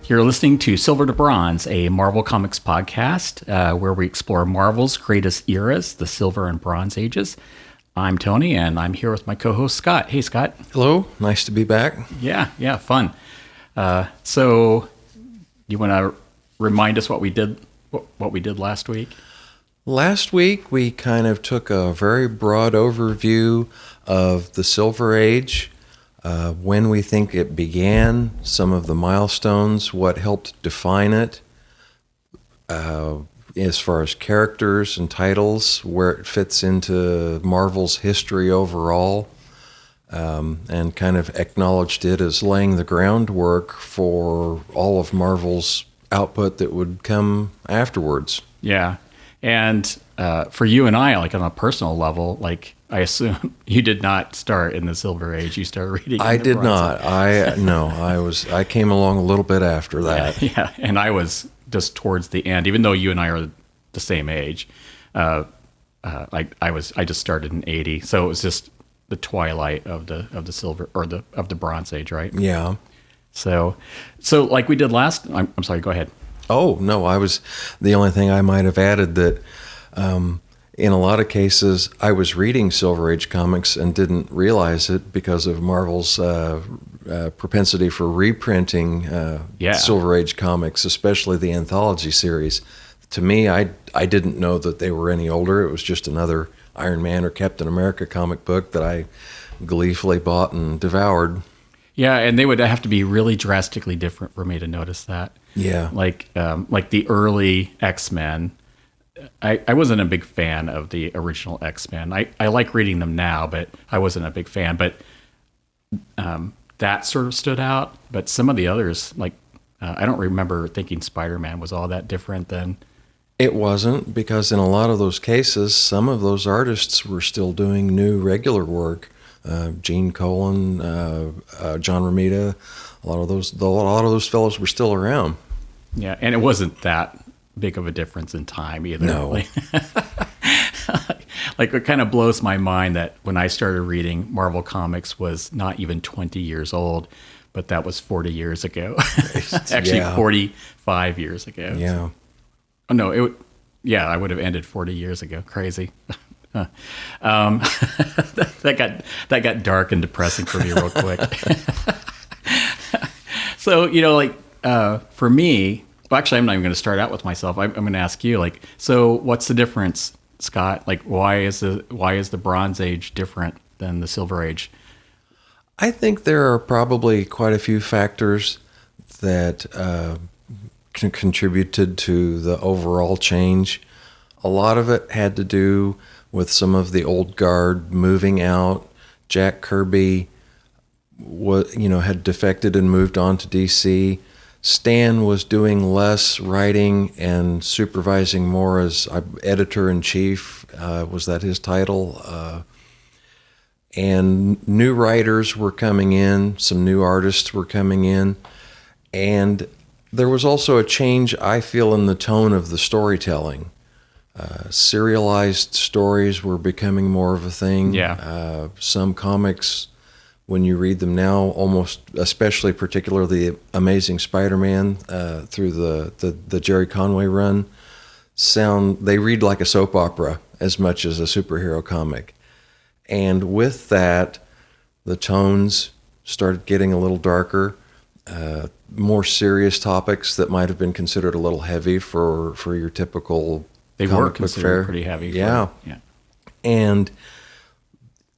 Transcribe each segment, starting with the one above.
You're listening to Silver to Bronze, a Marvel Comics podcast where we explore Marvel's greatest eras, the Silver and Bronze Ages. I'm Tony, and I'm here with my co-host Scott. Hey, Scott. Hello. Nice to be back. Yeah, fun. So, you want to remind us what we did last week? Last week, we kind of took a very broad overview of the Silver Age, when we think it began, some of the milestones, what helped define it, as far as characters and titles, where it fits into Marvel's history overall, and kind of acknowledged it as laying the groundwork for all of Marvel's output that would come afterwards. Yeah. And for you and I, like on a personal level, like I assume you did not start in the Silver Age. You started reading. I did not. I came along a little bit after that. Yeah, and I was just towards the end. Even though you and I are the same age, I just started in '80, so it was just the twilight of the Silver or of the Bronze Age, right? Yeah. So like we did last. I'm sorry. Go ahead. Oh, no, the only thing I might have added that in a lot of cases I was reading Silver Age comics and didn't realize it because of Marvel's propensity for reprinting Silver Age comics, especially the anthology series. To me, I didn't know that they were any older. It was just another Iron Man or Captain America comic book that I gleefully bought and devoured. Yeah, and they would have to be really drastically different for me to notice that. Yeah. Like the early X-Men, I wasn't a big fan of the original X-Men. I like reading them now, but I wasn't a big fan. But that sort of stood out. But some of the others, like I don't remember thinking Spider-Man was all that different than. It wasn't, because in a lot of those cases, some of those artists were still doing new regular work. Gene Colan, John Romita, a lot of those fellows were still around. Yeah, and it wasn't that big of a difference in time either. No. Like it kind of blows my mind that when I started reading, Marvel Comics was not even 20 years old, but that was 40 years ago. Actually, 45 years ago. Yeah. Oh no, I would have ended 40 years ago. Crazy. That got dark and depressing for me real quick. So, for me, well, actually, I'm not even going to start out with myself. I'm going to ask you, like, so what's the difference, Scott? Like, why is the Bronze Age different than the Silver Age? I think there are probably quite a few factors that contributed to the overall change. A lot of it had to do with some of the old guard moving out. Jack Kirby had defected and moved on to DC. Stan was doing less writing and supervising more as editor-in-chief. Was that his title? And new writers were coming in. Some new artists were coming in. And there was also a change, I feel, in the tone of the storytelling. Serialized stories were becoming more of a thing. Yeah. Some comics, when you read them now, almost, especially particularly the Amazing Spider-Man through the Jerry Conway run, they read like a soap opera as much as a superhero comic. And with that, the tones started getting a little darker, more serious topics that might have been considered a little heavy for your typical. They were considered pretty heavy. Yeah. And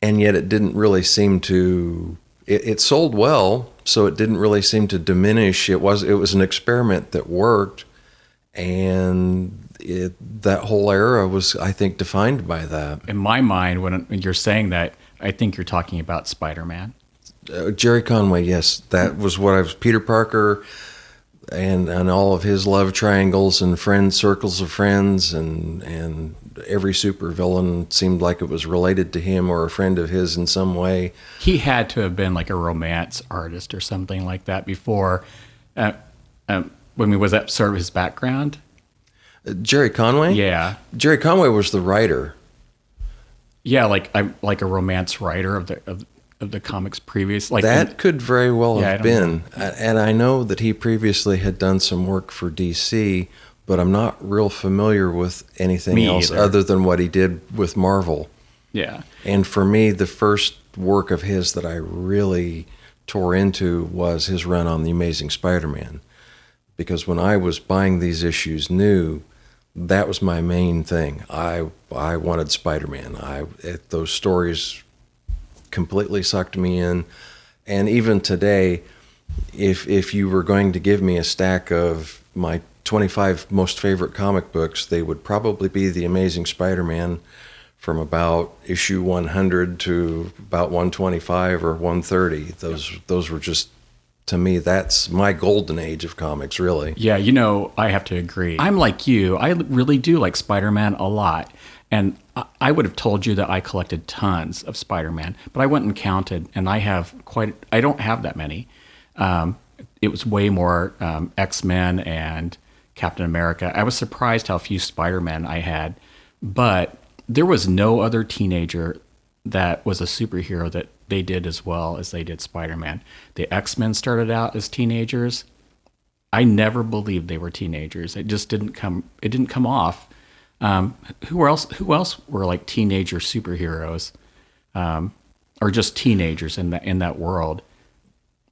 yet it didn't really seem to. It sold well, so it didn't really seem to diminish. It was an experiment that worked, and that whole era was, I think, defined by that. In my mind, when you're saying that, I think you're talking about Spider-Man. Jerry Conway, yes, that was what I was. Peter Parker. And all of his love triangles and circles of friends, and every supervillain seemed like it was related to him or a friend of his in some way. He had to have been like a romance artist or something like that before. Was that sort of his background? Jerry Conway? Yeah. Jerry Conway was the writer. Yeah, like I'm like a romance writer of of the comics previous. Like that could very well Yeah, I have don't been. And I know that he previously had done some work for DC, but I'm not real familiar with anything Me else either. other than what he did with Marvel. yeah, And for me, the first work of his that I really tore into was his run on The Amazing Spider-Man. Because when I was buying these issues new, that was my main thing. I wanted Spider-Man. Those stories completely sucked me in. And even today, if you were going to give me a stack of my 25 most favorite comic books, they would probably be The Amazing Spider-Man from about issue 100 to about 125 or 130. Those were just, to me, that's my golden age of comics, really. yeah. I have to agree. I'm like you. I really do like Spider-Man a lot, and I would have told you that I collected tons of Spider-Man, but I went and counted, and I don't have that many. It was way more X-Men and Captain America. I was surprised how few Spider-Man I had, but there was no other teenager that was a superhero that they did as well as they did Spider-Man. The X-Men started out as teenagers. I never believed they were teenagers. It just didn't come off. Who else were like teenager superheroes, or just teenagers in that world?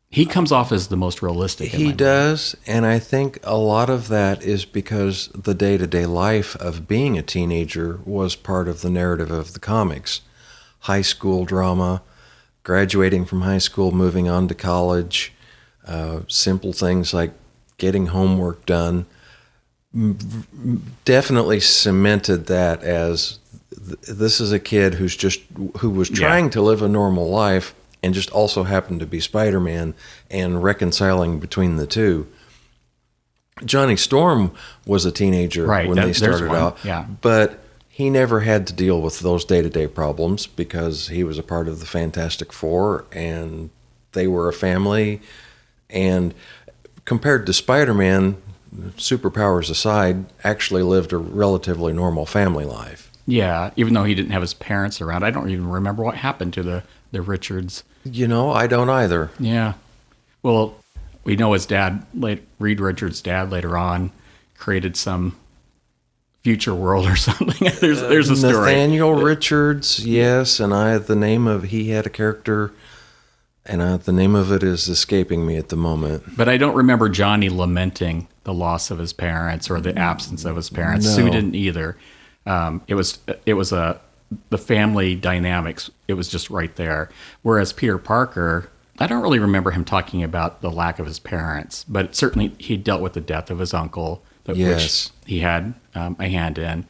He comes off as the most realistic. He does, and I think a lot of that is because the day-to-day life of being a teenager was part of the narrative of the comics. High school drama, graduating from high school, moving on to college, simple things like getting homework done, definitely cemented that as this is a kid who was trying to live a normal life and just also happened to be Spider-Man and reconciling between the two. Johnny Storm was a teenager when they started out, but he never had to deal with those day-to-day problems because he was a part of the Fantastic Four and they were a family. And compared to Spider-Man, superpowers aside, actually lived a relatively normal family life. Yeah, even though he didn't have his parents around. I don't even remember what happened to the Richards. I don't either. Yeah. Well, we know his dad, Reed Richards' dad, later on created some future world or something. There's a story. Nathaniel Richards, yes, and he had a character, and the name of it is escaping me at the moment. But I don't remember Johnny lamenting the loss of his parents or the absence of his parents. No. Sue didn't either. It was the family dynamics. It was just right there. Whereas Peter Parker, I don't really remember him talking about the lack of his parents, but certainly he dealt with the death of his uncle, which he had a hand in.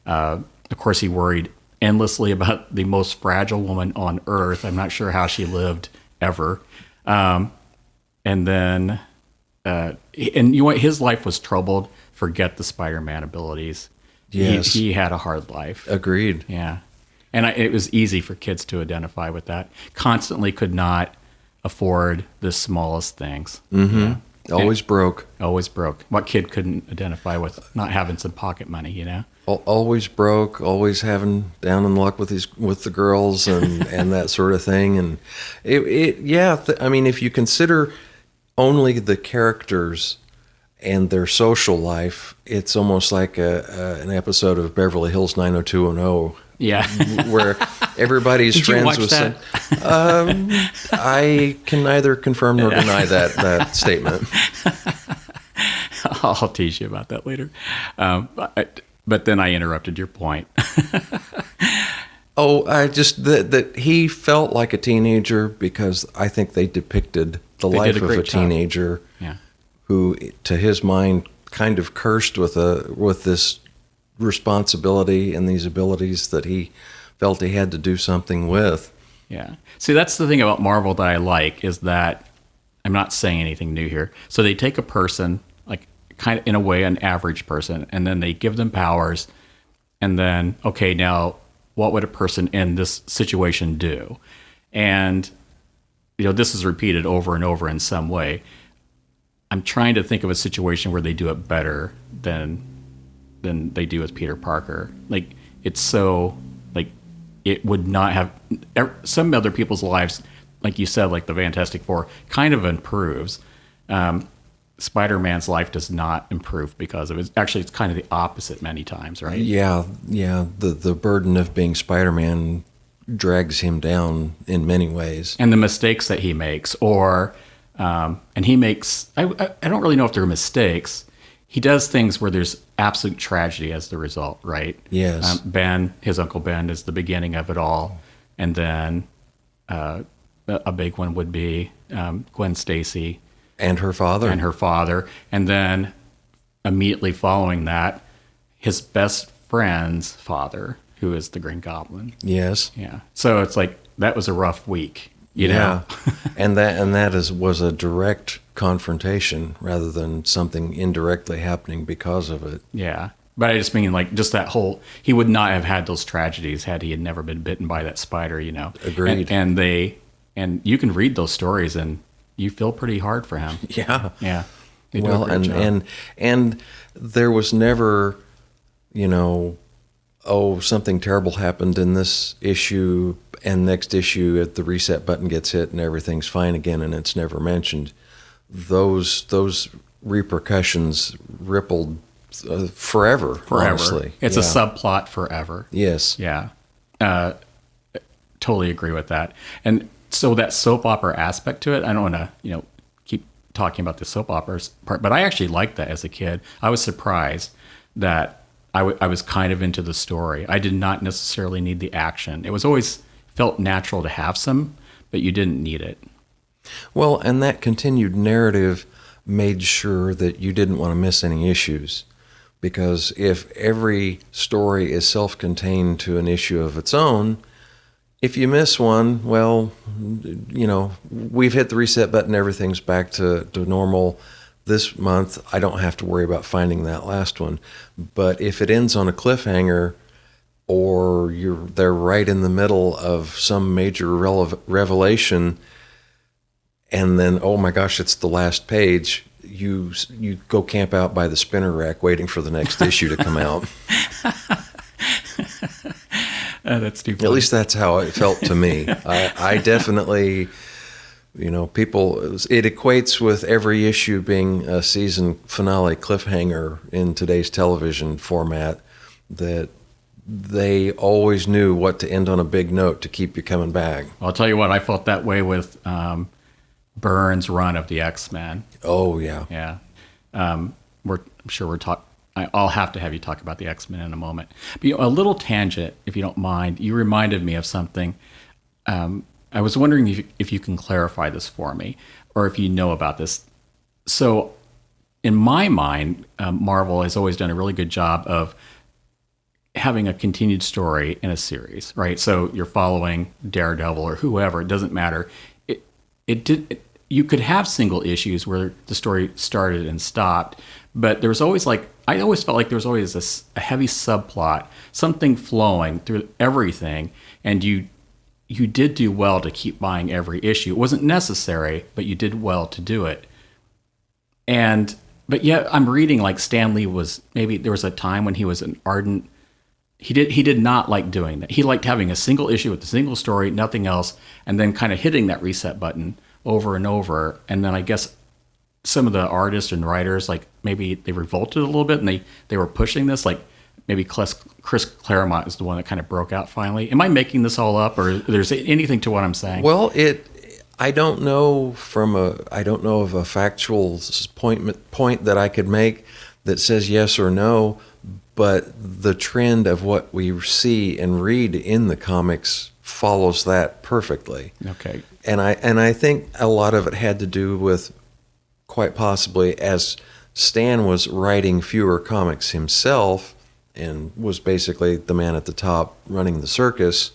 Of course, he worried endlessly about the most fragile woman on earth. I'm not sure how she lived ever. And then, and you know what? His life was troubled. Forget the Spider-Man abilities. Yes. He had a hard life. Agreed. Yeah. And it was easy for kids to identify with that. Constantly could not afford the smallest things. Mm-hmm. Yeah. Always broke. Always broke. What kid couldn't identify with not having some pocket money, Always broke, always having down in luck with the girls and, and that sort of thing. And if you consider only the characters and their social life, it's almost like an episode of Beverly Hills 90210. Yeah. Where everybody's Did friends you watch with that? I can neither confirm nor deny that statement. I'll tease you about that later. But then I interrupted your point. That he felt like a teenager because I think they depicted the life of a teenager who, to his mind, kind of cursed with this responsibility and these abilities that he felt he had to do something with. Yeah. See, that's the thing about Marvel that I like is that I'm not saying anything new here. So they take a person, like kind of in a way an average person, and then they give them powers, and then, okay, now what would a person in this situation do? And, this is repeated over and over in some way. I'm trying to think of a situation where they do it better than they do with Peter Parker. Like, it's so, like, it would not have, some other people's lives, like you said, like the Fantastic Four kind of improves. Spider-Man's life does not improve because of it. Actually, it's kind of the opposite many times, right? Yeah. The burden of being Spider-Man drags him down in many ways. And the mistakes that he makes, and he makes, I don't really know if they're mistakes. He does things where there's absolute tragedy as the result, right? Yes. Ben, his Uncle Ben, is the beginning of it all. And then a big one would be Gwen Stacy. And her father. And then immediately following that, his best friend's father, who is the Green Goblin. Yes. Yeah. So it's like, that was a rough week, you know? and that was a direct confrontation rather than something indirectly happening because of it. Yeah. But I just mean, like, just that whole, he would not have had those tragedies had he had never been bitten by that spider, you know? Agreed. And you can read those stories and you feel pretty hard for him. Yeah. Yeah. They do Well, a great job. and there was never, something terrible happened in this issue, and next issue the reset button gets hit and everything's fine again, and it's never mentioned. Those repercussions rippled forever. Honestly. It's a subplot forever. Yes. Yeah. Totally agree with that. And so that soap opera aspect to it, I don't want to, keep talking about the soap operas part, but I actually liked that as a kid. I was surprised that I was kind of into the story. I did not necessarily need the action. It was always felt natural to have some, but you didn't need it. Well, and that continued narrative made sure that you didn't want to miss any issues. Because if every story is self-contained to an issue of its own, if you miss one, well, we've hit the reset button, everything's back to normal. This month, I don't have to worry about finding that last one. But if it ends on a cliffhanger, or they're right in the middle of some major revelation, and then, oh my gosh, it's the last page, you go camp out by the spinner rack waiting for the next issue to come out. That's too funny. At least that's how it felt to me. I definitely, people, it equates with every issue being a season finale cliffhanger in today's television format, that they always knew what to end on a big note to keep you coming back. I'll tell you what, I felt that way with Byrne's run of the X-Men. Oh, yeah. Yeah. I'm sure we're talking. I'll have to have you talk about the X-Men in a moment. But a little tangent, if you don't mind. You reminded me of something. I was wondering if you can clarify this for me, or if you know about this. So, in my mind, Marvel has always done a really good job of having a continued story in a series, right? So you're following Daredevil or whoever; it doesn't matter. You could have single issues where the story started and stopped, but there was always I always felt like there was always a heavy subplot, something flowing through everything, and you did do well to keep buying every issue. It wasn't necessary, but you did well to do it. But yet I'm reading like Stan Lee was, maybe there was a time when he was an ardent, he did not like doing that. He liked having a single issue with a single story, nothing else, and then kind of hitting that reset button over and over. And then I guess some of the artists and writers, like maybe they revolted a little bit and they were pushing this, like maybe Chris Claremont is the one that kind of broke out finally. Am I making this all up, or there's anything to what I'm saying? Well, I don't know of a factual point that I could make that says yes or no, but the trend of what we see and read in the comics follows that perfectly. Okay. And I think a lot of it had to do with, quite possibly, as Stan was writing fewer comics himself and was basically the man at the top running the circus,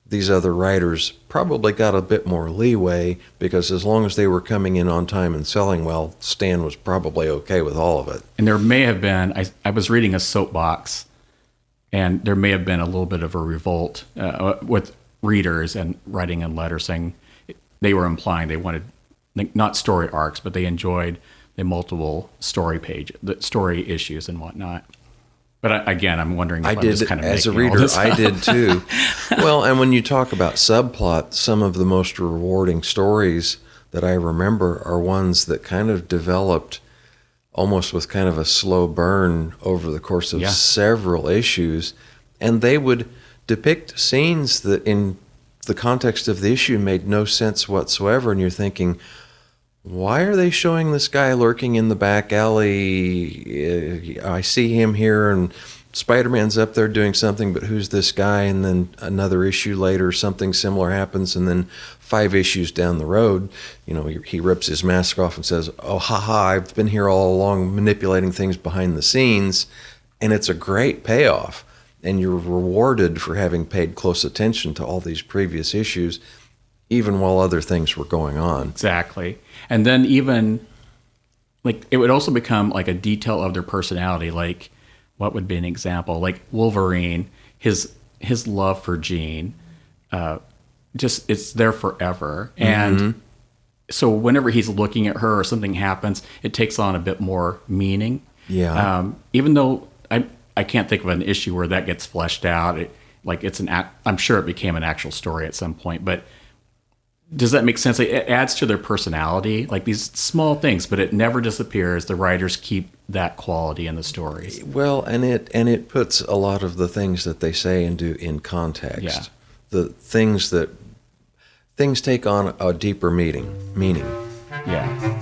these other writers probably got a bit more leeway, because as long as they were coming in on time and selling well, Stan was probably okay with all of it. And there may have been, I was reading a soapbox, and there may have been a little bit of a revolt with readers and writing in letters saying they were implying they wanted, not story arcs, but they enjoyed the multiple story issues and whatnot. But again, I'm wondering if I I'm did, just kind of as a making all reader, this I up. did too. Well, and when you talk about subplot, some of the most rewarding stories that I remember are ones that kind of developed almost with kind of a slow burn over the course of Yeah. several issues. And they would depict scenes that in the context of the issue made no sense whatsoever. And you're thinking, why are they showing this guy lurking in the back alley? I see him here, and Spider-Man's up there doing something, but who's this guy? And then another issue later, something similar happens, and then 5 issues down the road, he rips his mask off and says, "Oh, haha, I've been here all along manipulating things behind the scenes," and it's a great payoff, and you're rewarded for having paid close attention to all these previous issues, even while other things were going on. Exactly. And then even like it would also become like a detail of their personality. Like what would be an example? Like Wolverine, his love for Jean, just it's there forever. And so whenever he's looking at her or something happens, it takes on a bit more meaning. Yeah. Even though I can't think of an issue where that gets fleshed out. I'm sure it became an actual story at some point, but does that make sense? Like, it adds to their personality, like these small things, but it never disappears. The writers keep that quality in the stories. Well, and it puts a lot of the things that they say and do in context. Yeah. The things take on a deeper meaning. Yeah.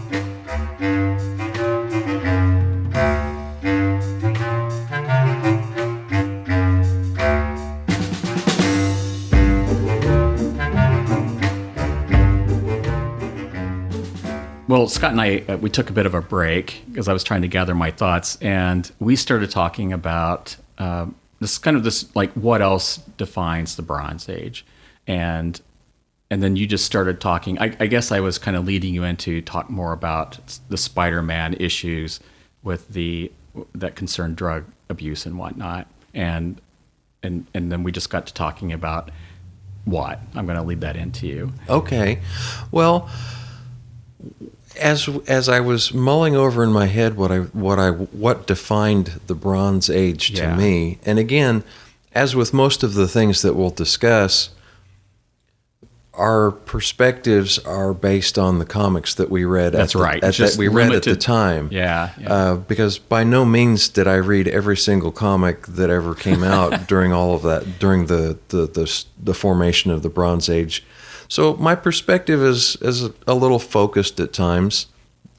Well, Scott and I, we took a bit of a break because I was trying to gather my thoughts, and we started talking about this like what else defines the Bronze Age, and then you just started talking. I guess I was kind of leading you into talk more about the Spider-Man issues with that concern drug abuse and whatnot, and then we just got to talking about what I'm going to lead that into you. Okay. Well, as I was mulling over in my head what defined the Bronze Age to me, and again, as with most of the things that we'll discuss, our perspectives are based on the comics that we read. That's right. That we read at the time. Yeah. Because by no means did I read every single comic that ever came out during all of that, during the formation of the Bronze Age. So my perspective is a little focused at times,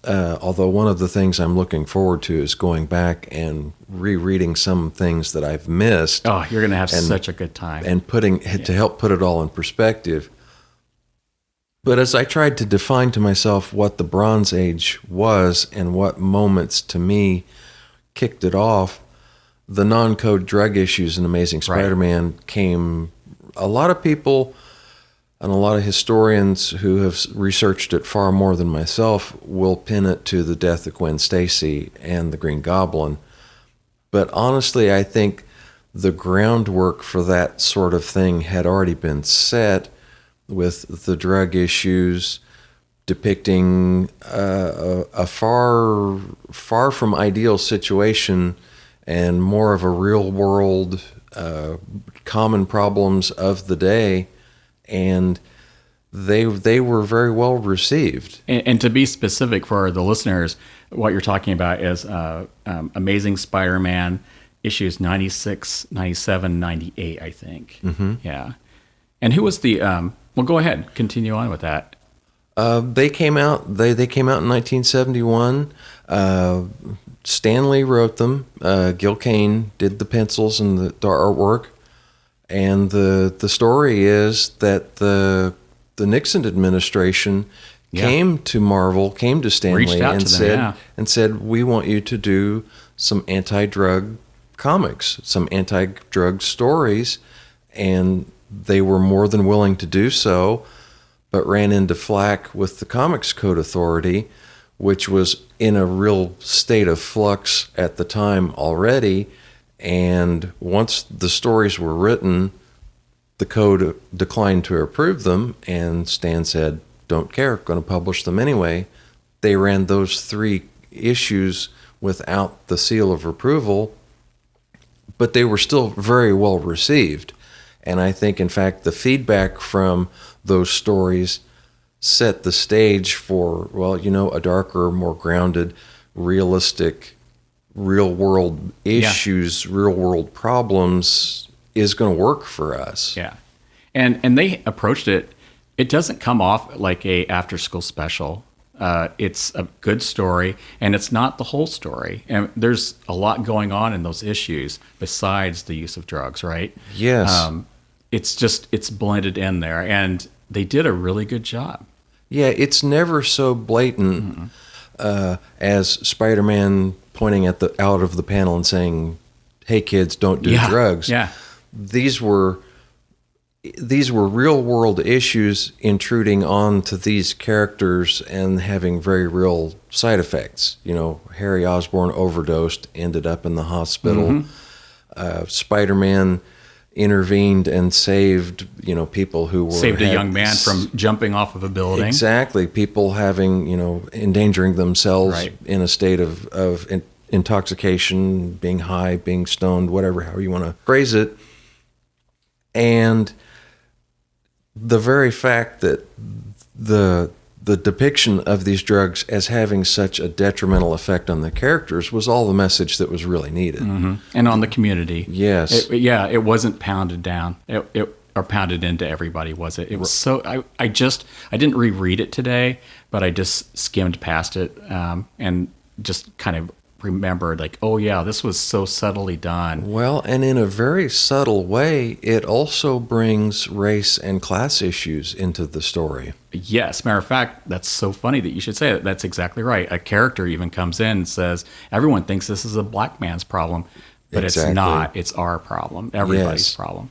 although one of the things I'm looking forward to is going back and rereading some things that I've missed. Oh, you're going to have such a good time. And to help put it all in perspective. But as I tried to define to myself what the Bronze Age was and what moments to me kicked it off, the non-code drug issues in Amazing Spider-Man came. A lot of people and a lot of historians who have researched it far more than myself will pin it to the death of Gwen Stacy and the Green Goblin. But honestly, I think the groundwork for that sort of thing had already been set with the drug issues depicting a far from ideal situation and more of a real world common problems of the day. And they were very well received. And to be specific for the listeners, what you're talking about is Amazing Spider-Man issues 96, 97, 98, I think. Mm-hmm. Yeah. And who was the... well, go ahead. Continue on with that. They came out. They came out in 1971. Stan Lee wrote them. Gil Kane did the pencils and the artwork. And the story is that the Nixon administration came to Marvel, came to Stan Lee, and said, "We want you to do some anti-drug comics, some anti-drug stories," and they were more than willing to do so, but ran into flack with the Comics Code Authority, which was in a real state of flux at the time already. And once the stories were written, the code declined to approve them, and Stan said, "Don't care, going to publish them anyway." They ran those 3 issues without the seal of approval, but they were still very well received. And I think, in fact, the feedback from those stories set the stage for, well, a darker, more grounded, realistic, real world issues, real world problems is going to work for us. Yeah. And they approached it. It doesn't come off like a after school special. It's a good story, and it's not the whole story. And there's a lot going on in those issues besides the use of drugs, right? Yes. It's blended in there, and they did a really good job. Yeah, it's never so blatant as Spider-Man pointing out of the panel and saying, "Hey kids, don't do drugs." Yeah. These were real world issues intruding onto these characters and having very real side effects. Harry Osborn overdosed, ended up in the hospital. Spider-Man intervened and saved, people who were saved a young man from jumping off of a building. Exactly, people having, endangering themselves in a state of intoxication, being high, being stoned, whatever, how you want to phrase it. And the very fact that the depiction of these drugs as having such a detrimental effect on the characters was all the message that was really needed. Mm-hmm. And on the community. Yes. It wasn't pounded down. Or pounded into everybody, was it? It was so. I didn't reread it today, but I just skimmed past it and just kind of remembered, like, oh yeah, this was so subtly done. Well, and in a very subtle way, it also brings race and class issues into the story. Yes, matter of fact, that's so funny that you should say that. That's exactly right. A character even comes in and says, everyone thinks this is a black man's problem, but It's not. It's our problem, everybody's problem.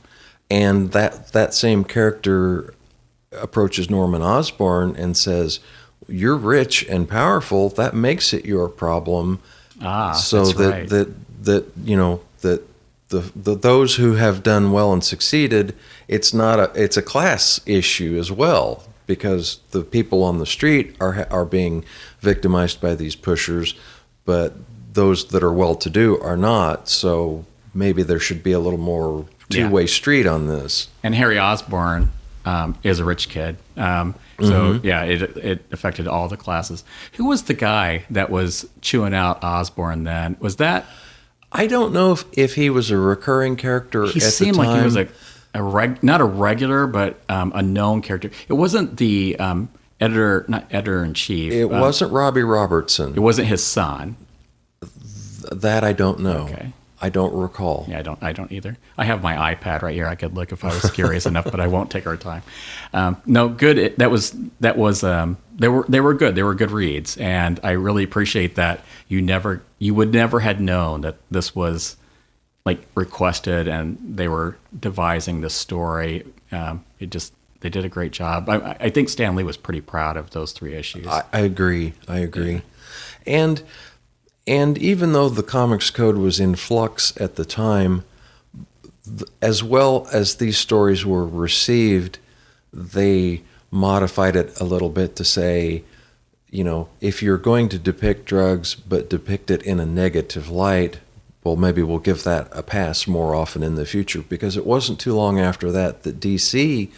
And that same character approaches Norman Osborn and says, "You're rich and powerful. That makes it your problem." So that those who have done well and succeeded, it's a class issue as well, because the people on the street are being victimized by these pushers, but those that are well-to-do are not. So maybe there should be a little more two-way street on this. And Harry Osborn is a rich kid. It affected all the classes. Who was the guy that was chewing out Osborn then? Was that? I don't know if he was a recurring character at the time. He seemed like he was not a regular, but a known character. It wasn't the editor-in-chief. It wasn't Robbie Robertson. It wasn't his son. That I don't know. Okay. I don't recall. Yeah, I don't either. I have my iPad right here. I could look if I was curious enough, but I won't take our time. No, good. They were good. They were good reads, and I really appreciate that you would never had known that this was like requested and they were devising this story. They did a great job. I think Stan Lee was pretty proud of those 3 issues. I agree. Yeah. And even though the Comics Code was in flux at the time, as well as these stories were received, they modified it a little bit to say, if you're going to depict drugs but depict it in a negative light, well, maybe we'll give that a pass more often in the future, because it wasn't too long after that DC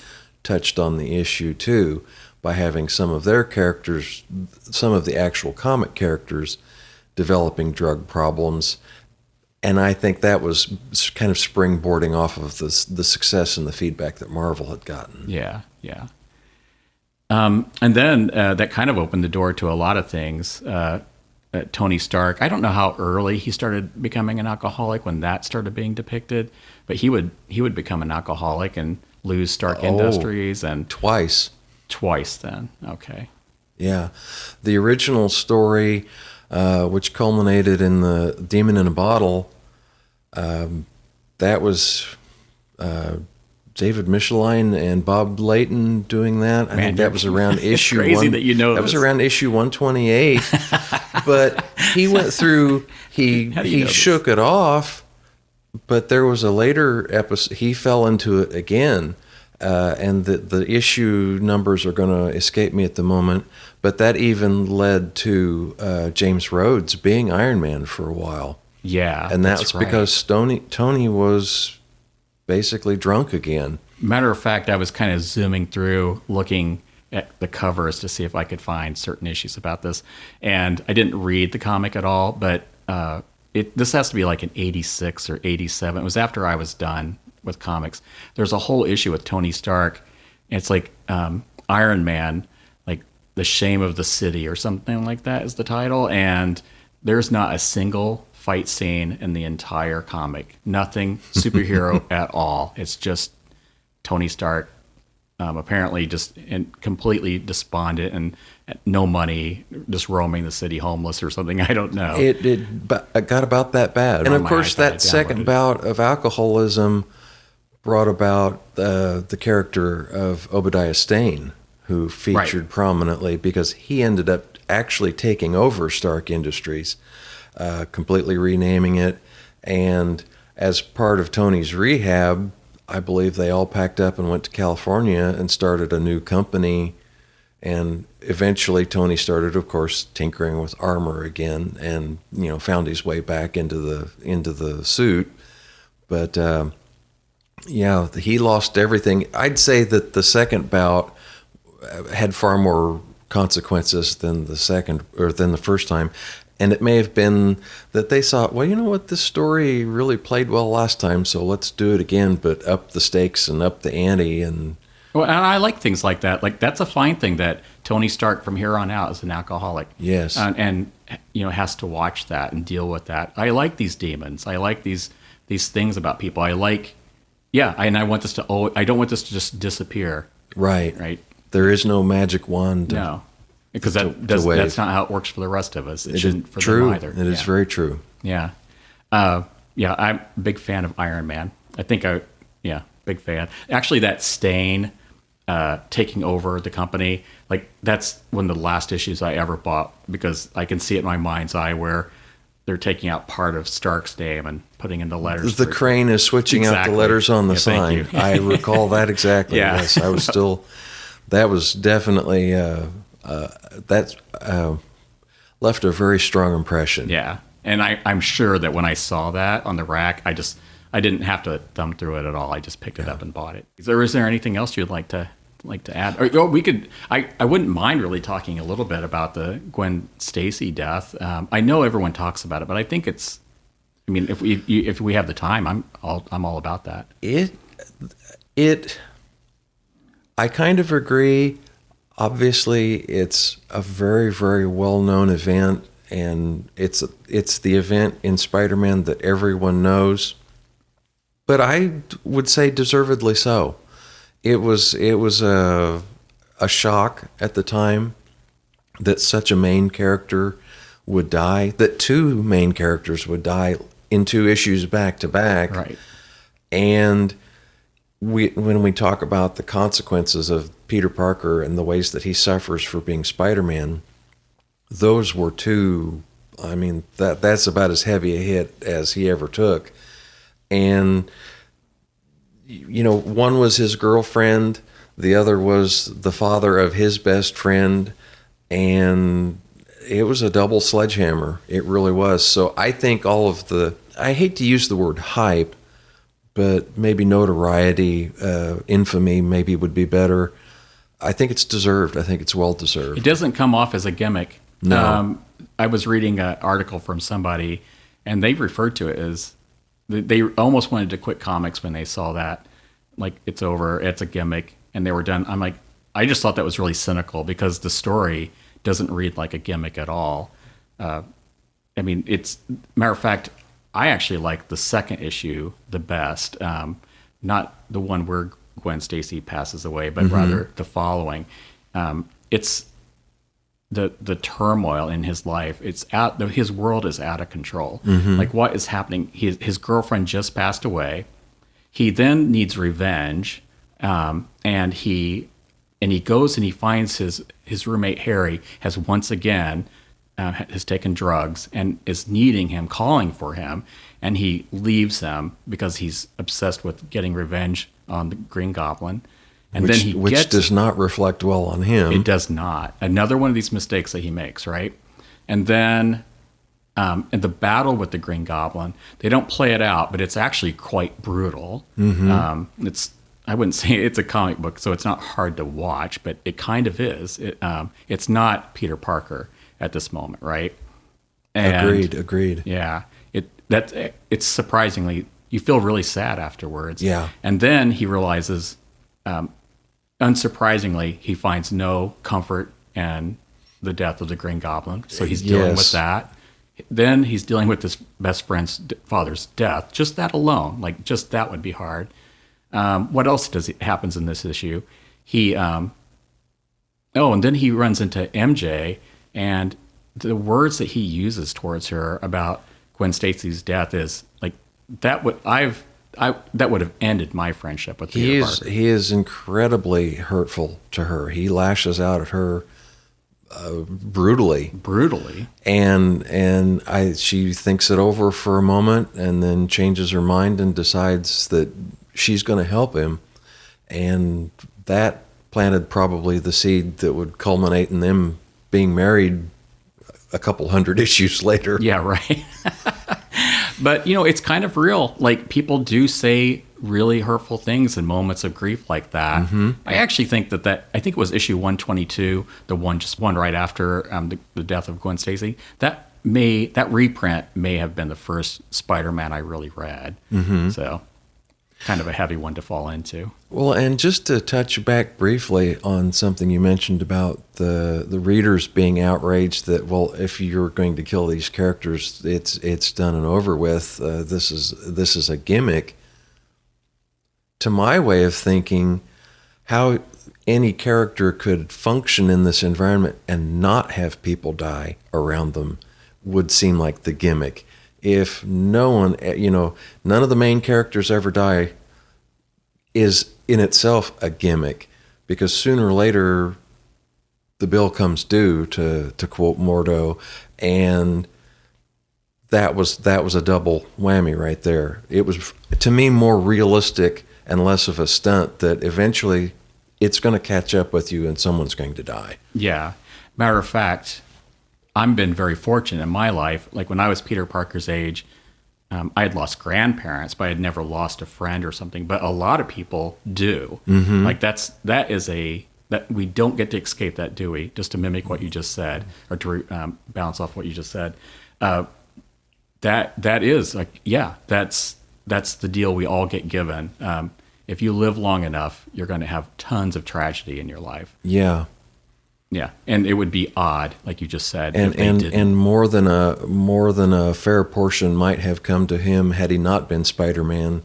touched on the issue too, by having some of their characters, some of the actual comic characters, developing drug problems. And I think that was kind of springboarding off of the success and the feedback that Marvel had gotten. Yeah. And then that kind of opened the door to a lot of things. Tony Stark, I don't know how early he started becoming an alcoholic, when that started being depicted, but he would become an alcoholic and lose Stark Industries. And Twice then. Okay. Yeah. The original story, which culminated in the Demon in a Bottle, that was David Micheline and Bob Layton doing that. I think that was around issue crazy that you know that this. was around issue 128. But he went through. He shook it off. But there was a later episode. He fell into it again, and the issue numbers are going to escape me at the moment. But that even led to James Rhodes being Iron Man for a while. Yeah, And that's right. because Tony was basically drunk again. Matter of fact, I was kind of zooming through, looking at the covers to see if I could find certain issues about this. And I didn't read the comic at all, but this has to be like an 86 or 87. It was after I was done with comics. There's a whole issue with Tony Stark. It's like Iron Man, like The Shame of the City or something like that is the title. And there's not a single fight scene in the entire comic. Nothing superhero at all. It's just Tony Stark apparently just completely despondent and no money, just roaming the city homeless or something. I don't know. It got about that bad. And of course, that second bout of alcoholism brought about the character of Obadiah Stane, who featured prominently because he ended up actually taking over Stark Industries, completely renaming it. And as part of Tony's rehab, I believe they all packed up and went to California and started a new company. And eventually Tony started, of course, tinkering with armor again and, found his way back into the suit. But, he lost everything. I'd say that the second bout had far more consequences than the first time. And it may have been that they thought, well, you know what, this story really played well last time, so let's do it again, but up the stakes and up the ante. And I like things like that. Like, that's a fine thing that Tony Stark from here on out is an alcoholic. Yes. And has to watch that and deal with that. I like these demons. I like these things about people. I don't want this to just disappear. Right. Right. There is no magic wand. No. Because that's not how it works for the rest of us. It shouldn't for true. them either. It is very true. Yeah. I'm a big fan of Iron Man. Big fan. Actually, that Stane taking over the company, like, that's one of the last issues I ever bought, because I can see it in my mind's eye where they're taking out part of Stark's name and putting in the letters. The crane is switching out the letters on the sign. I recall that exactly. Yeah. Yes, I was still. That was definitely. That left a very strong impression. Yeah, and I'm sure that when I saw that on the rack, I didn't have to thumb through it at all. I just picked it up and bought it. Is there anything else you'd like to add? Or we could. I wouldn't mind really talking a little bit about the Gwen Stacy death. I know everyone talks about it, but I think it's. I mean, if we have the time, I'm all about that. I kind of agree. Obviously, it's a very, very well-known event, and it's the event in Spider-Man that everyone knows. But I would say deservedly so. It was a shock at the time that such a main character would die, that two main characters would die in 2 issues back to back. Right. And when we talk about the consequences of Peter Parker and the ways that he suffers for being Spider-Man, those were 2. I mean, that's about as heavy a hit as he ever took. And, one was his girlfriend, the other was the father of his best friend, and it was a double sledgehammer. It really was. So I think I hate to use the word hype, but maybe notoriety, infamy maybe would be better. I think it's deserved. I think it's well deserved. It doesn't come off as a gimmick. No. I was reading an article from somebody, and they referred to it as they almost wanted to quit comics when they saw that. Like, it's over, it's a gimmick, and they were done. I'm like, I just thought that was really cynical, because the story doesn't read like a gimmick at all. Matter of fact, I actually like the second issue the best. Not the one where Gwen Stacy passes away, but rather the following. It's the turmoil in his life. His world is out of control. Like, what is happening? His girlfriend just passed away. He then needs revenge, and he goes and he finds his roommate Harry has once again has taken drugs and is needing him, calling for him, and he leaves him because he's obsessed with getting revenge on the Green Goblin. And which does not reflect well on him. It does not. Another one of these mistakes that he makes, right? And then And the battle with the Green Goblin, they don't play it out, but it's actually quite brutal. I wouldn't say it's a comic book, so it's not hard to watch, but it kind of is. It's not Peter Parker at this moment, right? And, Agreed. Yeah, it's surprisingly, you feel really sad afterwards. Yeah. And then he realizes, unsurprisingly, he finds no comfort in the death of the Green Goblin, so he's dealing with that. Then he's dealing with his best friend's father's death. Just that alone, like just that would be hard. What else happens in this issue? And then he runs into MJ, and the words that he uses towards her about Gwen Stacy's death is like that would have ended my friendship with Peter Parker. He is incredibly hurtful to her. He lashes out at her brutally, and she thinks it over for a moment, and then changes her mind and decides that she's going to help him, and that planted probably the seed that would culminate in them being married a couple hundred issues later. Yeah, right. But it's kind of real. Like, people do say really hurtful things in moments of grief like that. I actually think that I think it was issue 122, the one right after the death of Gwen Stacy. That reprint may have been the first Spider-Man I really read. So kind of a heavy one to fall into. Well, and just to touch back briefly on something you mentioned about the readers being outraged that, well, if you're going to kill these characters, it's done and over with. This is a gimmick. To my way of thinking, how any character could function in this environment and not have people die around them would seem like the gimmick. If no one, none of the main characters ever die, is in itself a gimmick, because sooner or later the bill comes due, to quote Mordo, and that was a double whammy right there. It was, to me, more realistic and less of a stunt that eventually it's going to catch up with you and someone's going to die. Yeah. Matter of fact, I've been very fortunate in my life. Like, when I was Peter Parker's age, I had lost grandparents, but I had never lost a friend or something. But a lot of people do. Like, that we don't get to escape that, do we? Just to mimic what you just said, or to bounce off what you just said. That is like, yeah, that's the deal we all get given. If you live long enough, you're going to have tons of tragedy in your life. Yeah. Yeah, and it would be odd, like you just said, and more than a fair portion might have come to him had he not been Spider-Man,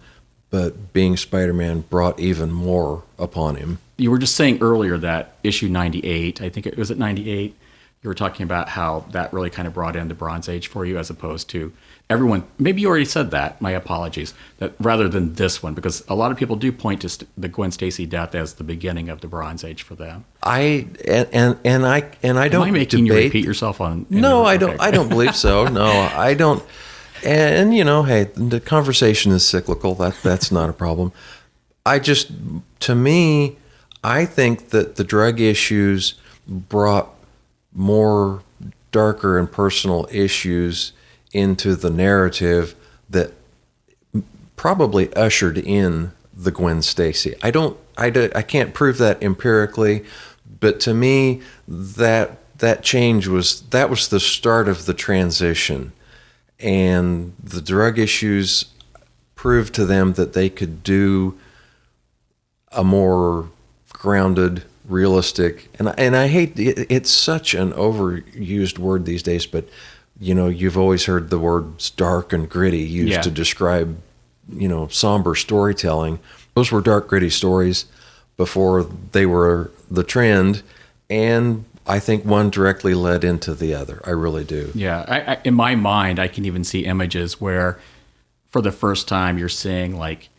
but being Spider-Man brought even more upon him. You were just saying earlier that issue 98, I think it was at 98, you were talking about how that really kind of brought in the Bronze Age for you, as opposed to everyone. Maybe you already said that. My apologies. That rather than this one, because a lot of people do point to the Gwen Stacy death as the beginning of the Bronze Age for them. I don't. Am I making you repeat yourself on? No, I don't. I don't believe so. No, I don't. And hey, the conversation is cyclical. That's not a problem. To me, I think that the drug issues brought more darker and personal issues into the narrative that probably ushered in the Gwen Stacy. I can't prove that empirically, but to me, that change was the start of the transition, and the drug issues proved to them that they could do a more grounded, realistic, and I hate it's such an overused word these days, but you've always heard the words dark and gritty used to describe somber storytelling. Those were dark, gritty stories before they were the trend, and I think one directly led into the other. I really do. Yeah, I in my mind, I can even see images where, for the first time, you're seeing like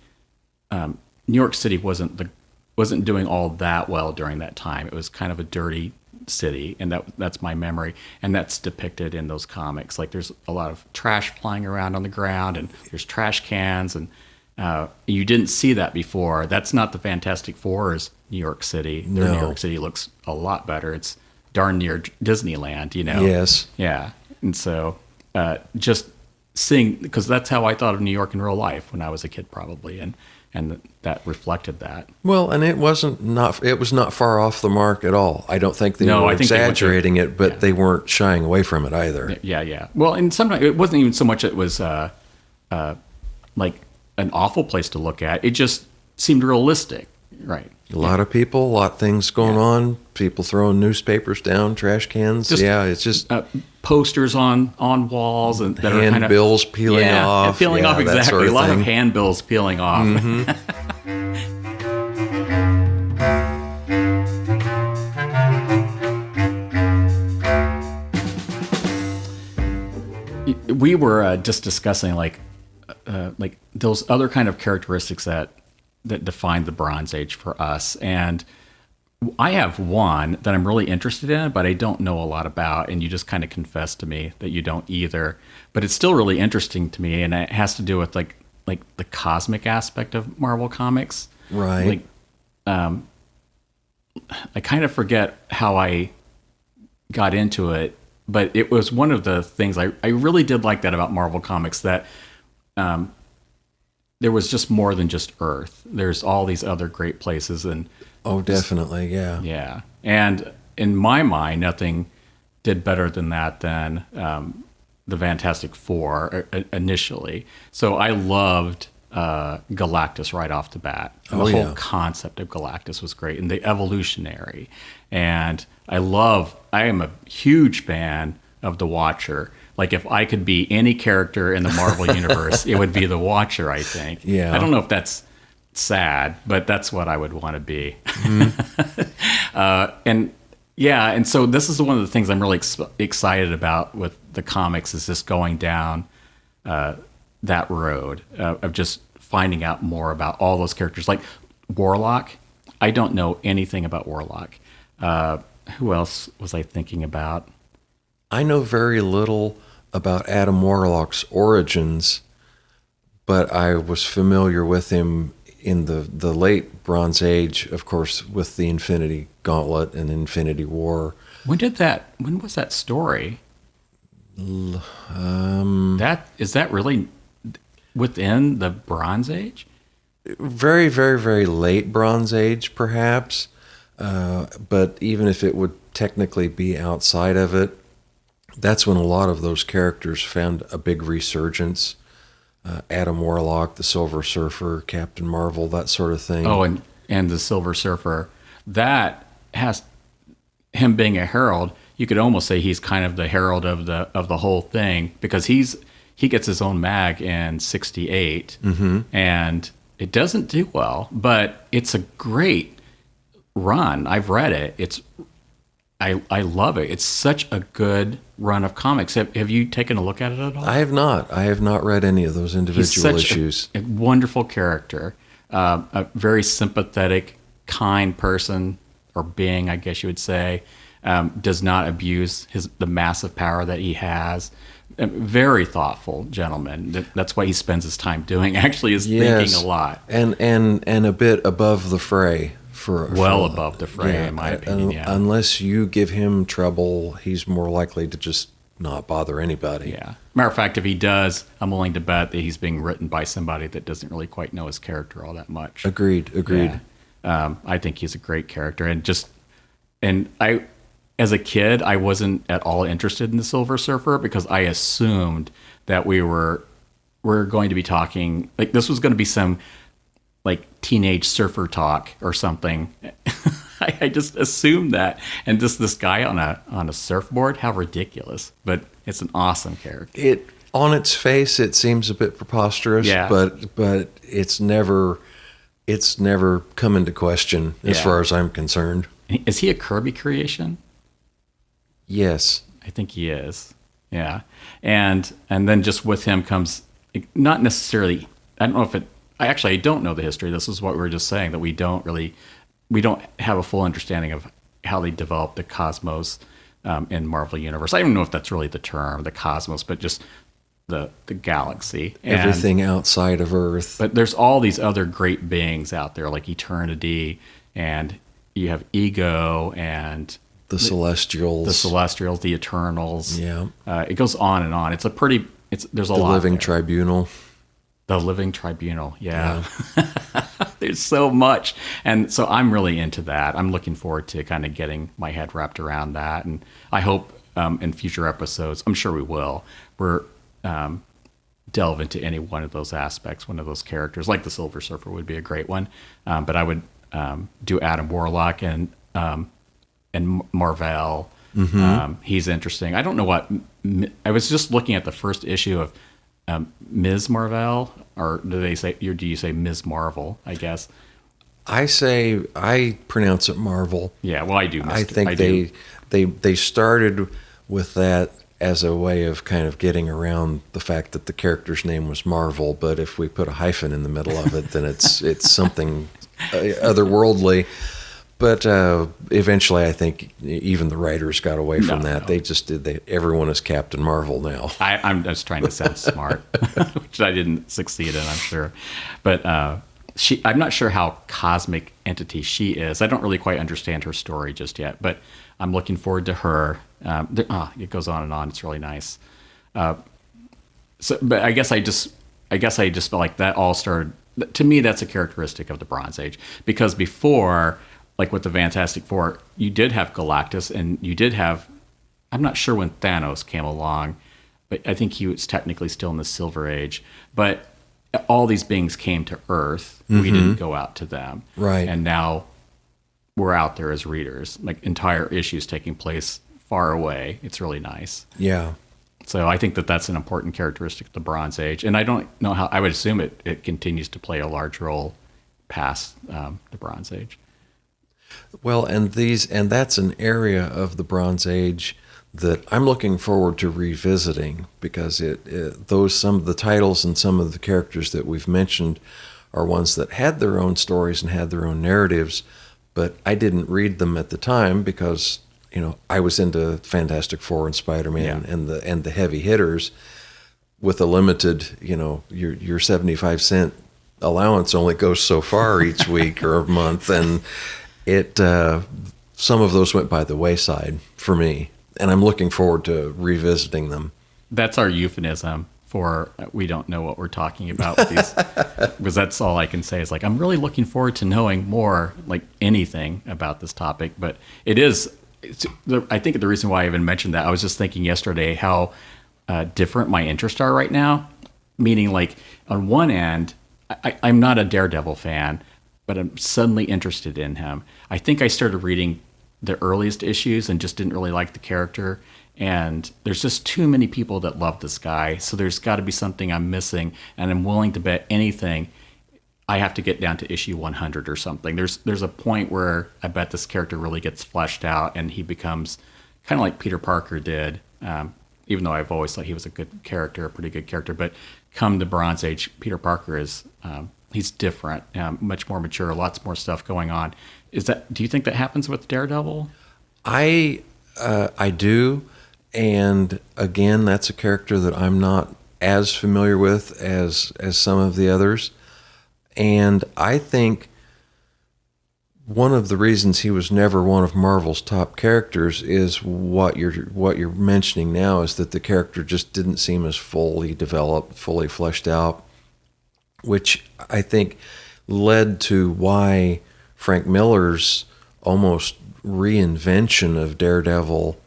New York City wasn't doing all that well during that time. It was kind of a dirty city, and that's my memory, and that's depicted in those comics. Like, there's a lot of trash flying around on the ground, and there's trash cans, and you didn't see that before. That's not the Fantastic Four's New York City. Their New York City looks a lot better. It's darn near Disneyland, Yes. Yeah, and so just seeing, because that's how I thought of New York in real life when I was a kid, probably, and that reflected that. Well, and it was not far off the mark at all. I don't think they were exaggerating it, but they weren't shying away from it either. Yeah. Well, and sometimes it wasn't even so much it was like an awful place to look at. It just seemed realistic, right? A lot of people, a lot of things going on. People throwing newspapers down, trash cans. It's just posters on walls and that handbills are kind of peeling off. Peeling off, exactly. Sort of a lot thing. of handbills peeling off. We were just discussing like those other kind of characteristics that define the Bronze Age for us, and I have one that I'm really interested in, but I don't know a lot about, and you just kind of confessed to me that you don't either. But it's still really interesting to me, and it has to do with like the cosmic aspect of Marvel Comics. Right. I kind of forget how I got into it, but it was one of the things I really did like that about Marvel Comics, that there was just more than just Earth. There's all these other great places, and oh, definitely, yeah. Yeah. And in my mind, nothing did better than that than the Fantastic Four initially. So I loved Galactus right off the bat. The whole concept of Galactus was great, and the evolutionary. And I am a huge fan of the Watcher. Like, if I could be any character in the Marvel universe, it would be the Watcher, I think. Yeah. I don't know if that's sad, but that's what I would want to be. And so this is one of the things I'm really excited about with the comics, is just going down that road of just finding out more about all those characters. Like Warlock, I don't know anything about Warlock. Who else was I thinking about? I know very little about Adam Warlock's origins, but I was familiar with him in the late Bronze Age, of course, with the Infinity Gauntlet and Infinity War. When was that story? Is that really within the Bronze Age? Very, very, very late Bronze Age, perhaps. But even if it would technically be outside of it, that's when a lot of those characters found a big resurgence. Adam Warlock, the Silver Surfer, Captain Marvel, that sort of thing. Oh, and the Silver Surfer, that has him being a herald. You could almost say he's kind of the herald of the whole thing, because he gets his own mag in '68, and it doesn't do well, but it's a great run. I've read it. I love it. It's such a good run of comics. Have you taken a look at it at all? I have not. I have not read any of those individual issues. A wonderful character, a very sympathetic, kind person, or being, I guess you would say. Does not abuse the massive power that he has. A very thoughtful gentleman. That's what he spends his time doing. Actually, is thinking a lot, and a bit above the fray. Above the fray, in my opinion. Yeah. Unless you give him trouble, he's more likely to just not bother anybody. Yeah. Matter of fact, if he does, I'm willing to bet that he's being written by somebody that doesn't really quite know his character all that much. Agreed. Yeah. I think he's a great character, and I, as a kid, I wasn't at all interested in the Silver Surfer, because I assumed that we're going to be talking, like, this was going to be some like teenage surfer talk or something. I just assumed that, and just this guy on a surfboard, how ridiculous! But it's an awesome character. On its face, it seems a bit preposterous, but it's never come into question as far as I'm concerned. Is he a Kirby creation? Yes, I think he is. Yeah, and then just with him comes, not necessarily. I don't know if it. I don't know the history. This is what we were just saying, that we don't have a full understanding of how they developed the cosmos in Marvel Universe. I don't know if that's really the term, the cosmos, but just the galaxy. Everything outside of Earth. But there's all these other great beings out there, like Eternity, and you have Ego and the Celestials, the Eternals. Yeah. It goes on and on. There's a lot. The Living there. Tribunal. The Living Tribunal, yeah. There's so much. And so I'm really into that. I'm looking forward to kind of getting my head wrapped around that. And I hope in future episodes, I'm sure we will, we're delve into any one of those aspects, one of those characters. Like the Silver Surfer would be a great one. But I would do Adam Warlock and Marvel. He's interesting. I don't know what... I was just looking at the first issue of Ms. Marvel, or do you say Ms. Marvel, I guess? I pronounce it Marvel. Yeah, well, I do. I think they started with that as a way of kind of getting around the fact that the character's name was Marvel, but if we put a hyphen in the middle of it, then it's something otherworldly. But eventually, I think even the writers got away from that. No. They just did. Everyone is Captain Marvel now. I'm just trying to sound smart, which I didn't succeed in, I'm sure. But I'm not sure how cosmic entity she is. I don't really quite understand her story just yet. But I'm looking forward to her. It goes on and on. It's really nice. But I guess I just felt like that all started. To me, that's a characteristic of the Bronze Age, because before, like with the Fantastic Four, you did have Galactus, and you did have, I'm not sure when Thanos came along, but I think he was technically still in the Silver Age. But all these beings came to Earth. Mm-hmm. We didn't go out to them. Right. And now we're out there as readers, like entire issues taking place far away. It's really nice. Yeah. So I think that's an important characteristic of the Bronze Age. And I don't know how, I would assume it continues to play a large role past the Bronze Age. Well, and that's an area of the Bronze Age that I'm looking forward to revisiting, because some of the titles and some of the characters that we've mentioned are ones that had their own stories and had their own narratives, but I didn't read them at the time because I was into Fantastic Four and Spider-Man and the heavy hitters with a limited, your 75-cent allowance only goes so far each week or month, and some of those went by the wayside for me, and I'm looking forward to revisiting them. That's our euphemism for we don't know what we're talking about with these, because that's all I can say is, like, I'm really looking forward to knowing more, like anything about this topic. But I think the reason why I even mentioned that, I was just thinking yesterday how different my interests are right now. Meaning, like, on one end, I'm not a Daredevil fan, but I'm suddenly interested in him. I think I started reading the earliest issues and just didn't really like the character. And there's just too many people that love this guy. So there's got to be something I'm missing. And I'm willing to bet anything I have to get down to issue 100 or something. There's a point where I bet this character really gets fleshed out and he becomes kind of like Peter Parker did. Even though I've always thought he was a good character, a pretty good character. But come the Bronze Age, Peter Parker is... he's different, much more mature, lots more stuff going on. Do you think that happens with Daredevil? I do, and again, that's a character that I'm not as familiar with as some of the others, and I think one of the reasons he was never one of Marvel's top characters is what you're mentioning now, is that the character just didn't seem as fully developed, fully fleshed out, which I think led to why Frank Miller's almost reinvention of Daredevil,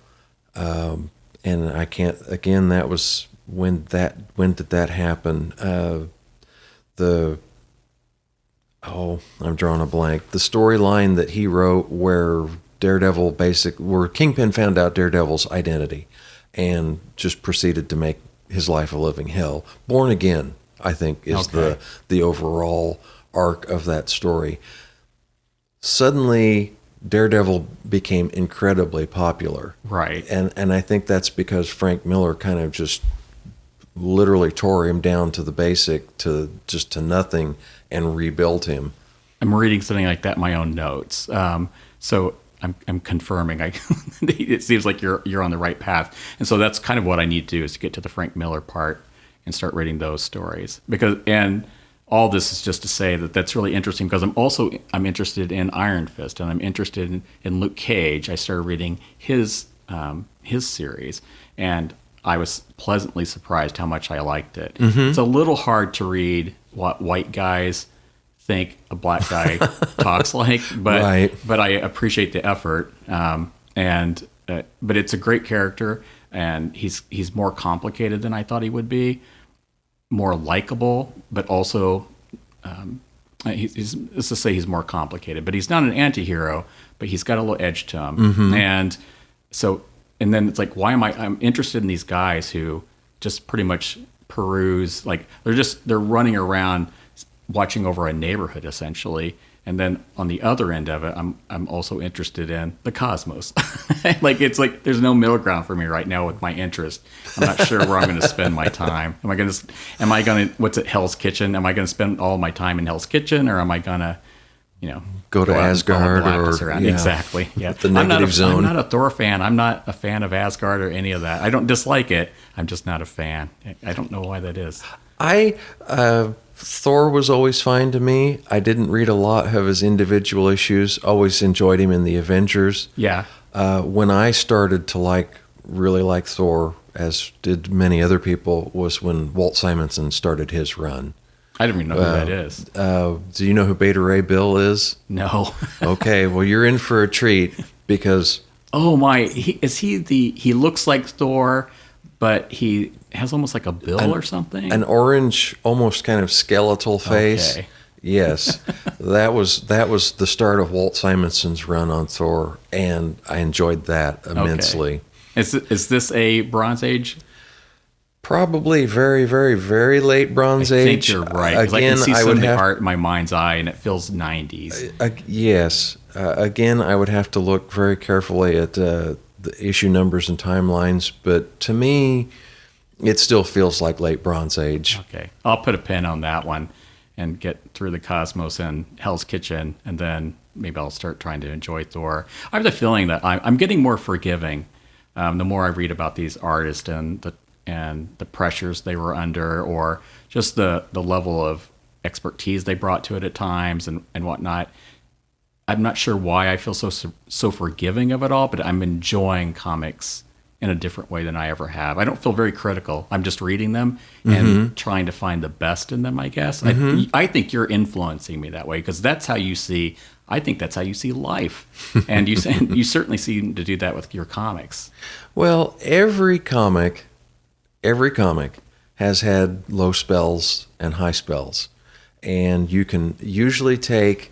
and I can't, again, that was when did that happen? I'm drawing a blank. The storyline that he wrote where where Kingpin found out Daredevil's identity and just proceeded to make his life a living hell. Born Again, I think, is the overall arc of that story. Suddenly, Daredevil became incredibly popular. Right. And I think that's because Frank Miller kind of just literally tore him down to the basic, to nothing, and rebuilt him. I'm reading something like that in my own notes. So I'm confirming. It seems like you're on the right path. And so that's kind of what I need to do, is to get to the Frank Miller part and start reading those stories. And all this is just to say that that's really interesting, because I'm interested in Iron Fist, and I'm interested in Luke Cage. I started reading his series, and I was pleasantly surprised how much I liked it. It's a little hard to read what white guys think a black guy talks like, but I appreciate the effort. But it's a great character, and he's more complicated than I thought he would be, more likable, but also let's just say he's more complicated. But he's not an anti-hero, but he's got a little edge to him, and then it's like, why am I'm interested in these guys who just pretty much peruse, like they're running around watching over a neighborhood essentially. And then on the other end of it, I'm also interested in the cosmos. It's like there's no middle ground for me right now with my interest. I'm not sure where I'm going to spend my time. Am I going to what's it, Hell's Kitchen? Am I going to spend all my time in Hell's Kitchen, or am I going to, go to Asgard exactly. Yeah, the negative zone. I'm not a Thor fan. I'm not a fan of Asgard or any of that. I don't dislike it. I'm just not a fan. I don't know why that is. Thor was always fine to me. I didn't read a lot of his individual issues. Always enjoyed him in the Avengers. Yeah. When I started to really like Thor, as did many other people, was when Walt Simonson started his run. I don't even know who that is. Do you know who Beta Ray Bill is? No. Okay, well, you're in for a treat, because... Oh my! He looks like Thor, but he has almost like a bill or something. An orange, almost kind of skeletal face. Okay. Yes, that was the start of Walt Simonson's run on Thor, and I enjoyed that immensely. Okay. Is this a Bronze Age? Probably very, very, very late Bronze Age. I think you're right. Again, I can see some of the art in my mind's eye, and it feels 90s. Yes. Again, I would have to look very carefully at the issue numbers and timelines, but to me, it still feels like late Bronze Age. Okay. I'll put a pin on that one and get through the Cosmos and Hell's Kitchen, and then maybe I'll start trying to enjoy Thor. I have the feeling that I'm getting more forgiving the more I read about these artists and the pressures they were under, or just the level of expertise they brought to it at times and whatnot. I'm not sure why I feel so forgiving of it all, but I'm enjoying comics in a different way than I ever have. I don't feel very critical. I'm just reading them and trying to find the best in them, I guess. I think you're influencing me that way, because I think that's how you see life. And you certainly seem to do that with your comics. Well, every comic has had low spells and high spells. And you can usually take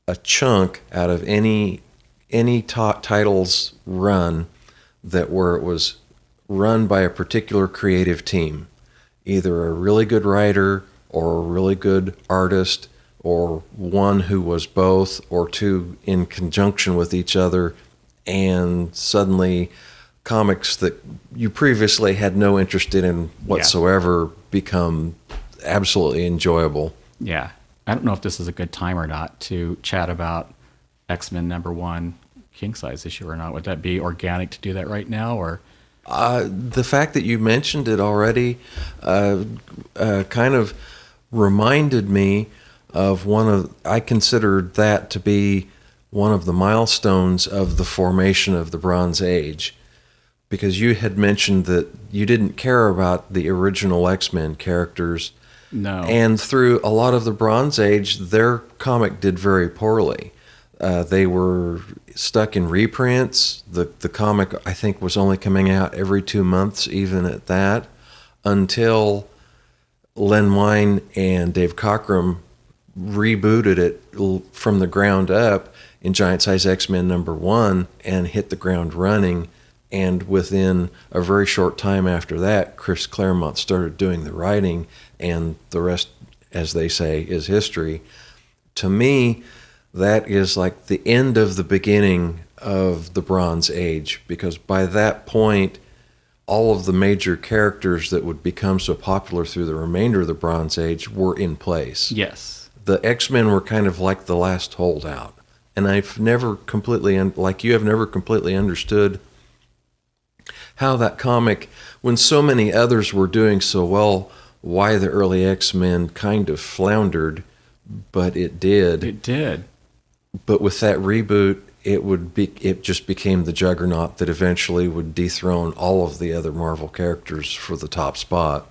a chunk out of any title's run where it was run by a particular creative team, either a really good writer or a really good artist, or one who was both, or two in conjunction with each other, and suddenly comics that you previously had no interest in whatsoever become absolutely enjoyable. Yeah. I don't know if this is a good time or not to chat about X-Men #1 king size issue or not. Would that be organic to do that right now, or? The fact that you mentioned it already kind of reminded me of I considered that to be one of the milestones of the formation of the Bronze Age, because you had mentioned that you didn't care about the original X-Men characters. No. And through a lot of the Bronze Age, their comic did very poorly. They were stuck in reprints. The comic, I think, was only coming out every 2 months, even at that, until Len Wein and Dave Cockrum rebooted it from the ground up in Giant Size X-Men #1 and hit the ground running. And within a very short time after that, Chris Claremont started doing the writing, and the rest, as they say, is history. To me, that is like the end of the beginning of the Bronze Age, because by that point, all of the major characters that would become so popular through the remainder of the Bronze Age were in place. Yes. The X-Men were kind of like the last holdout. And I've never completely, like you have never completely understood how that comic, when so many others were doing so well, why the early X-Men kind of floundered, but it did. It did. But with that reboot, it just became the juggernaut that eventually would dethrone all of the other Marvel characters for the top spot.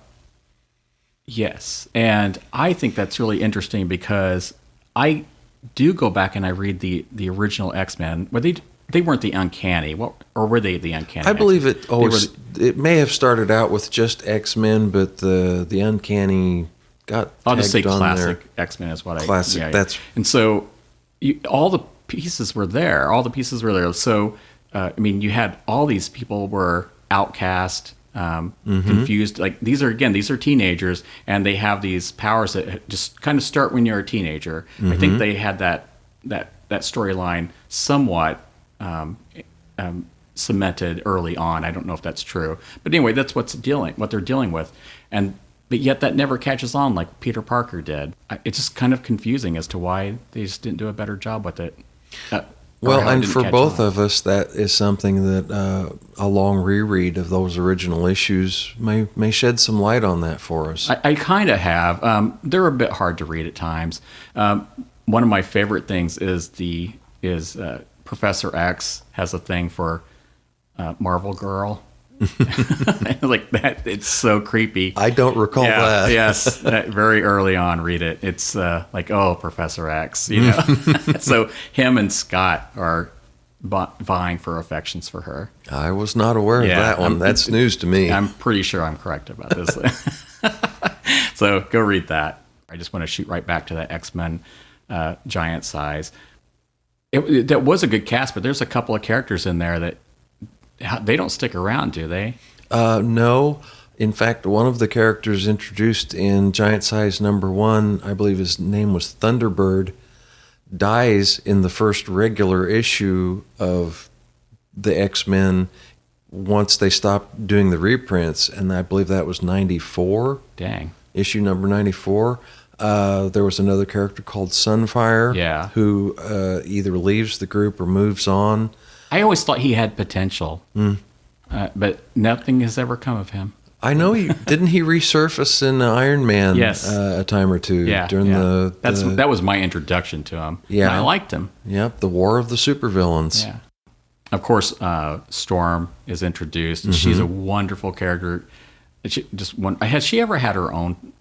Yes, and I think that's really interesting because I do go back and I read the original X-Men. Were they weren't the Uncanny, or were they the Uncanny? I believe it may have started out with just X-Men, but the Uncanny got I'll just say tagged on classic there. X-Men is what Classic. Yeah. That's and so all the pieces were there. All the pieces were there. So I mean, you had all these people were outcast, confused. Like these are teenagers, and they have these powers that just kind of start when you're a teenager. I think they had that storyline somewhat cemented early on. I don't know if that's true, but anyway, that's what they're dealing with, but yet that never catches on like Peter Parker did. It's just kind of confusing as to why they just didn't do a better job with it. Well, and for both of us, that is something that a long reread of those original issues may shed some light on that for us. I kind of have. They're a bit hard to read at times. One of my favorite things is Professor X has a thing for Marvel Girl. Like that, it's so creepy. I don't recall that. Yes, very early on, read it. It's like, oh, Professor X, you know. So him and Scott are vying for affections for her. I was not aware of that one. That's news to me. I'm pretty sure I'm correct about this. So go read that. I just want to shoot right back to that X-Men giant size. That was a good cast, but there's a couple of characters in there that they don't stick around, do they? No. In fact, one of the characters introduced in Giant Size #1, I believe his name was Thunderbird, dies in the first regular issue of the X-Men once they stopped doing the reprints, and I believe that was 94. Dang. Issue number 94. There was another character called Sunfire, who either leaves the group or moves on. I always thought he had potential, but nothing has ever come of him. I know didn't he resurface in Iron Man a time or two during that was my introduction to him. Yeah. And I liked him. Yep, the War of the Supervillains. Yeah. Of course, Storm is introduced, and she's a wonderful character. Has she ever had her own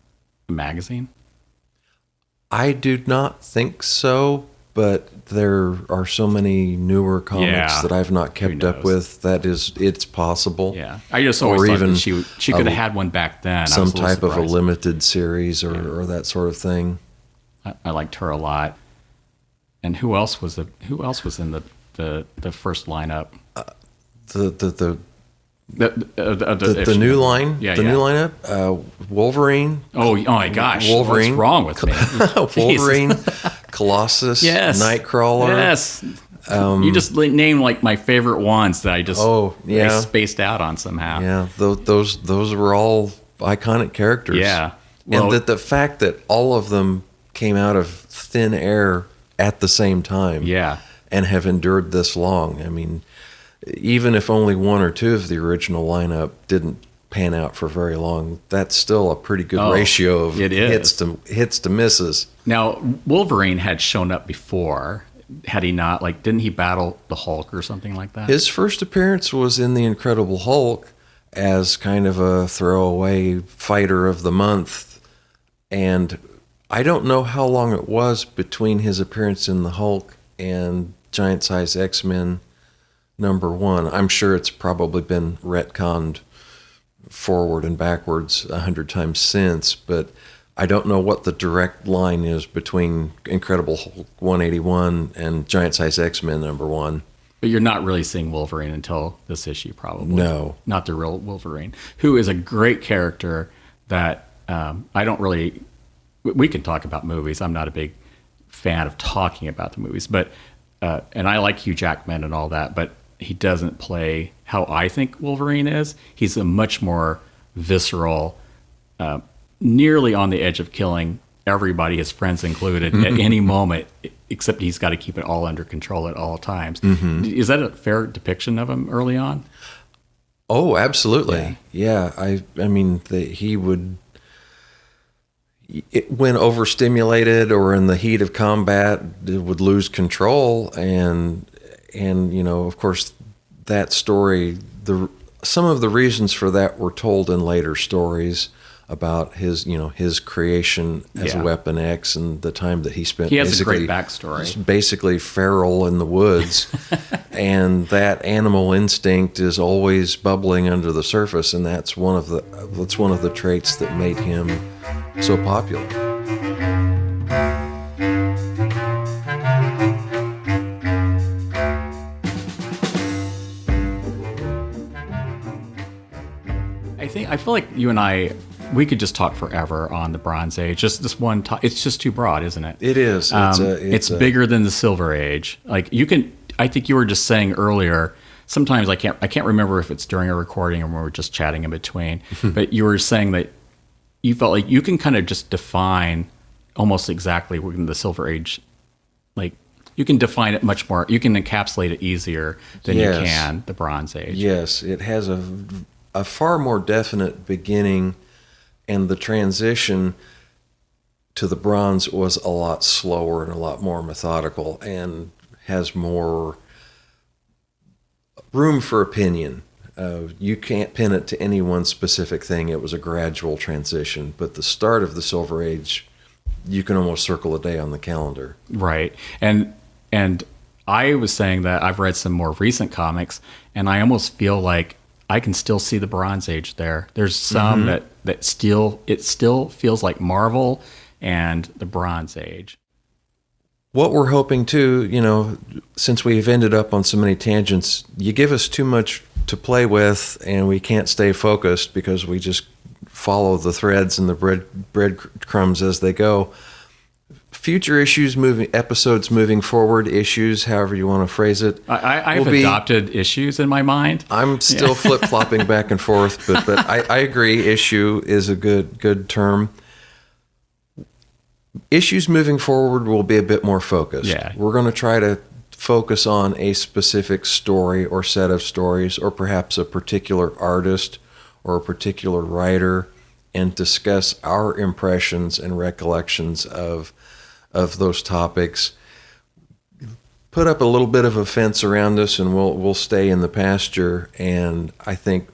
magazine? I do not think so, but there are so many newer comics that I've not kept up with that it's possible. Yeah, I just always thought that she could have had one back then. Some type of a limited series or that sort of thing. I liked her a lot. And who else was in the first lineup? The new line, new lineup, Wolverine. Oh my gosh! Wolverine. What's wrong with me? Wolverine, Colossus, Nightcrawler. Yes. You just named like my favorite ones that I just I spaced out on somehow. Yeah, those were all iconic characters. Yeah, and the fact that all of them came out of thin air at the same time. Yeah, and have endured this long. I mean, even if only one or two of the original lineup didn't pan out for very long, that's still a pretty good ratio of hits to misses. Now, Wolverine had shown up before, had he not? Like, didn't he battle the Hulk or something like that? His first appearance was in The Incredible Hulk as kind of a throwaway fighter of the month, and I don't know how long it was between his appearance in the Hulk and Giant Size X-Men #1. I'm sure it's probably been retconned forward and backwards 100 times since, but I don't know what the direct line is between Incredible Hulk 181 and Giant Size X-Men #1. But you're not really seeing Wolverine until this issue, probably. No. Not the real Wolverine, who is a great character that I don't really... We can talk about movies. I'm not a big fan of talking about the movies, but and I like Hugh Jackman and all that, but he doesn't play how I think Wolverine is. He's a much more visceral, nearly on the edge of killing everybody, his friends included, at any moment, except he's got to keep it all under control at all times. Is that a fair depiction of him early on? Oh, absolutely. Yeah. I mean, he would... when overstimulated or in the heat of combat, it would lose control, and of course, that story, some of the reasons for that were told in later stories about his creation as a Weapon X and the time that he spent. He has a great backstory. Basically feral in the woods, and that animal instinct is always bubbling under the surface, and that's one of the traits that made him so popular. I feel like you and we could just talk forever on the Bronze Age. Just this one, it's just too broad, isn't it? It is. It's bigger than the Silver Age. Like you can, I think you were just saying earlier. Sometimes I can't remember if it's during a recording or when we're just chatting in between. But you were saying that you felt like you can kind of just define almost exactly when the Silver Age, like you can define it much more. You can encapsulate it easier than you can the Bronze Age. Yes, it has a far more definite beginning, and the transition to the Bronze was a lot slower and a lot more methodical and has more room for opinion. You can't pin it to any one specific thing. It was a gradual transition, but the start of the Silver Age, you can almost circle a day on the calendar. Right. And I was saying that I've read some more recent comics, and I almost feel like I can still see the Bronze Age there. There's some that still feels like Marvel and the Bronze Age. What we're hoping too, since we've ended up on so many tangents, you give us too much to play with and we can't stay focused because we just follow the threads and the breadcrumbs as they go. Future episodes moving forward, issues, however you want to phrase it. I've adopted issues in my mind. I'm still flip-flopping back and forth, but I agree, issue is a good term. Issues moving forward will be a bit more focused. Yeah. We're going to try to focus on a specific story or set of stories, or perhaps a particular artist or a particular writer, and discuss our impressions and recollections of those topics. Put up a little bit of a fence around us, and we'll stay in the pasture. And I think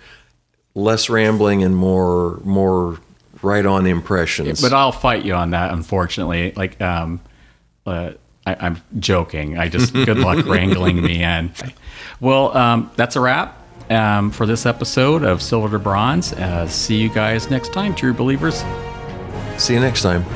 less rambling and more right on impressions. But I'll fight you on that, unfortunately. Like, I'm joking. Good luck wrangling me in. Well, that's a wrap for this episode of Silver to Bronze. See you guys next time, true believers. See you next time.